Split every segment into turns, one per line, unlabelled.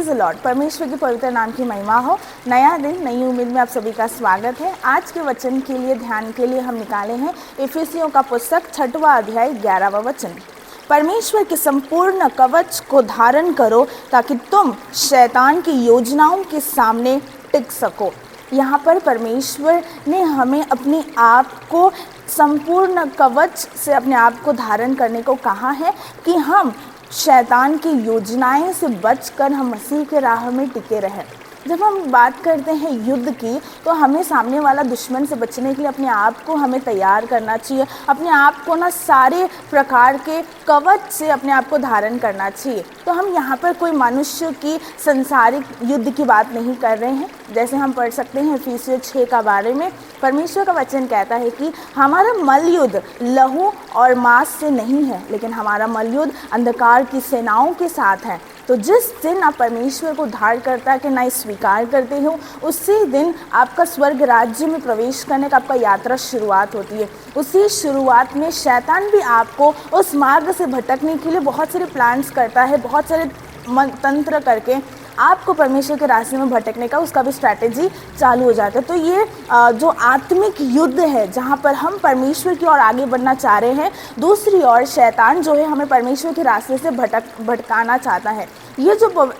Praise the Lord. परमेश्वर के पवित्र नाम की महिमा हो। नया दिन नई उम्मीद में आप सभी का स्वागत है। आज के वचन के लिए ध्यान के लिए हम निकाले हैं इफिसियों का पुस्तक 6वां अध्याय 11वां वचन। परमेश्वर के संपूर्ण कवच को धारण करो ताकि तुम शैतान की योजनाओं के सामने टिक सको। यहाँ पर परमेश्वर ने हमें अपने आप को संपूर्ण कवच से अपने आप को धारण करने को कहा है कि हम शैतान की योजनाएं से बचकर हम मसीह के राह में टिके रहें। जब हम बात करते हैं युद्ध की, तो हमें सामने वाला दुश्मन से बचने के लिए अपने आप को हमें तैयार करना चाहिए। अपने आप को सारे प्रकार के कवच से अपने आप को धारण करना चाहिए। तो हम यहाँ पर कोई मनुष्य की संसारिक युद्ध की बात नहीं कर रहे हैं। जैसे हम पढ़ सकते हैं इफिसियों 6 का बारे में, परमेश्वर का वचन कहता है कि हमारा मल युद्ध लहू और मांस से नहीं है, लेकिन हमारा मल युद्ध अंधकार की सेनाओं के साथ है। तो जिस दिन आप परमेश्वर को धारण करता के नहीं स्वीकार करते हो, उसी दिन आपका स्वर्ग राज्य में प्रवेश करने का आपका यात्रा शुरुआत होती है। उसी शुरुआत में शैतान भी आपको उस मार्ग से भटकने के लिए बहुत सारे प्लान्स करता है, बहुत सारे तंत्र करके आपको परमेश्वर के रास्ते में भटकने का उसका भी स्ट्रैटेजी चालू हो जाता है। तो ये जो आत्मिक युद्ध है, जहाँ पर हम परमेश्वर की ओर आगे बढ़ना चाह रहे हैं, दूसरी ओर शैतान जो है हमें परमेश्वर के रास्ते से भटकाना चाहता है। ये जो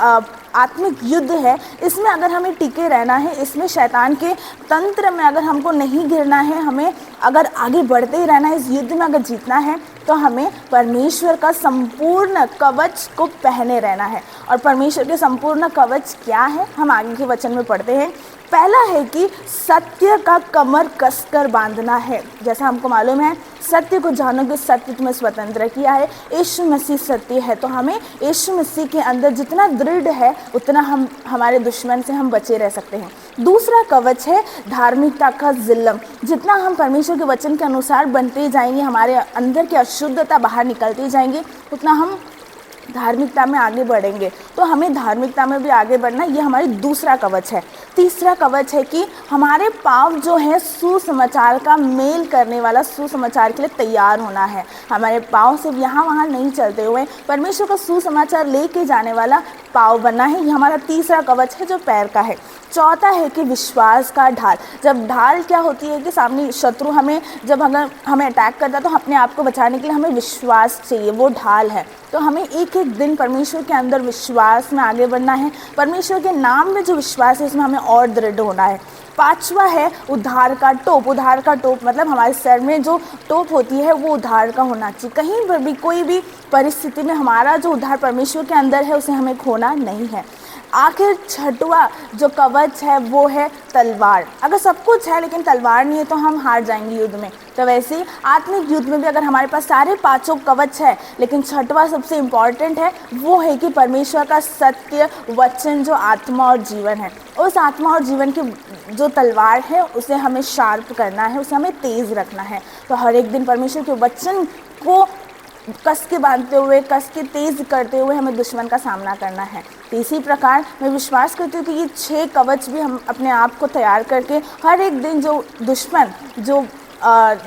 आत्मिक युद्ध है, इसमें अगर हमें टिके रहना है, इसमें शैतान के तंत्र में अगर हमको नहीं गिरना है, हमें अगर आगे बढ़ते ही रहना है, इस युद्ध में अगर जीतना है, तो हमें परमेश्वर का संपूर्ण कवच को पहने रहना है। और परमेश्वर के संपूर्ण कवच क्या है, हम आगे के वचन में पढ़ते हैं। पहला है कि सत्य का कमर कसकर बांधना है। जैसा हमको मालूम है, सत्य को जानोगे, सत्य तुम्हें स्वतंत्र किया है। यीशु मसीह सत्य है, तो हमें यीशु मसीह के अंदर जितना दृढ़ है, उतना हम हमारे दुश्मन से हम बचे रह सकते हैं। दूसरा कवच है धार्मिकता का जिल्लम। जितना हम परमेश्वर के वचन के अनुसार बनते जाएंगे, हमारे अंदर की अशुद्धता बाहर निकलती जाएंगे, उतना हम धार्मिकता में आगे बढ़ेंगे। तो हमें धार्मिकता में भी आगे बढ़ना, ये हमारी दूसरा कवच है। तीसरा कवच है कि हमारे पाँव जो है सुसमाचार का मेल करने वाला सुसमाचार के लिए तैयार होना है। हमारे पाँव सिर्फ यहाँ वहाँ नहीं चलते हुए परमेश्वर का सुसमाचार लेके जाने वाला पाँव बनना है। ये हमारा तीसरा कवच है जो पैर का है। चौथा है कि विश्वास का ढाल। जब ढाल क्या होती है कि सामने शत्रु हमें जब अगर हमें अटैक करता है, तो अपने आप को बचाने के लिए हमें विश्वास चाहिए, वो ढाल है। तो हमें एक एक दिन परमेश्वर के अंदर विश्वास में आगे बढ़ना है। परमेश्वर के नाम में जो विश्वास है, उसमें हमें और दृढ़ होना है। पांचवा है उद्धार का टोप। उद्धार का टोप मतलब हमारे सर में जो टोप होती है, वो उद्धार का होना चाहिए। कहीं पर भी कोई भी परिस्थिति में हमारा जो उद्धार परमेश्वर के अंदर है, उसे हमें खोना नहीं है। आखिर छठवा जो कवच है, वो है तलवार। अगर सब कुछ है लेकिन तलवार नहीं है, तो हम हार जाएंगे युद्ध में। तो वैसे ही आत्मिक युद्ध में भी अगर हमारे पास सारे पांचों कवच है, लेकिन छठवा सबसे इम्पॉर्टेंट है, वो है कि परमेश्वर का सत्य वचन जो आत्मा और जीवन है। उस आत्मा और जीवन की जो तलवार है, उसे हमें शार्प करना है, उसे हमें तेज़ रखना है। तो हर एक दिन परमेश्वर के वचन को कस के बांधते हुए, कस के तेज़ करते हुए हमें दुश्मन का सामना करना है। तो इसी प्रकार मैं विश्वास करती हूँ कि ये 6 कवच भी हम अपने आप को तैयार करके हर एक दिन जो दुश्मन जो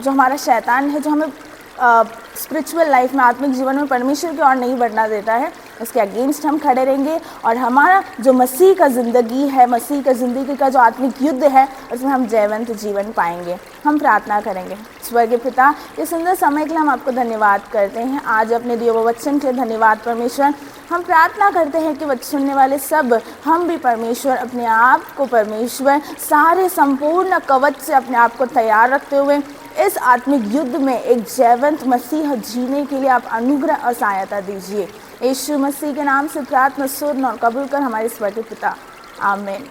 हमारा शैतान है, जो हमें स्पिरिचुअल लाइफ में, आत्मिक जीवन में परमेश्वर की ओर नहीं बढ़ना देता है, उसके अगेंस्ट हम खड़े रहेंगे। और हमारा जो मसीह का ज़िंदगी है, मसीह का ज़िंदगी का जो आत्मिक युद्ध है, उसमें हम जयवंत जीवन पाएंगे। हम प्रार्थना करेंगे। स्वर्गीय पिता, ये सुंदर समय के लिए हम आपको धन्यवाद करते हैं। आज अपने दिए हुए वचन के लिए धन्यवाद परमेश्वर। हम प्रार्थना करते हैं कि वचन सुनने वाले सब हम भी परमेश्वर अपने आप को परमेश्वर सारे संपूर्ण कवच से अपने आप को तैयार रखते हुए इस आत्मिक युद्ध में एक जयवंत मसीह जीने के लिए आप अनुग्रह और सहायता दीजिए। यीशु मसीह के नाम से प्रार्थना सुन और कबूल कर हमारे स्वर्गीय पिता, आमीन।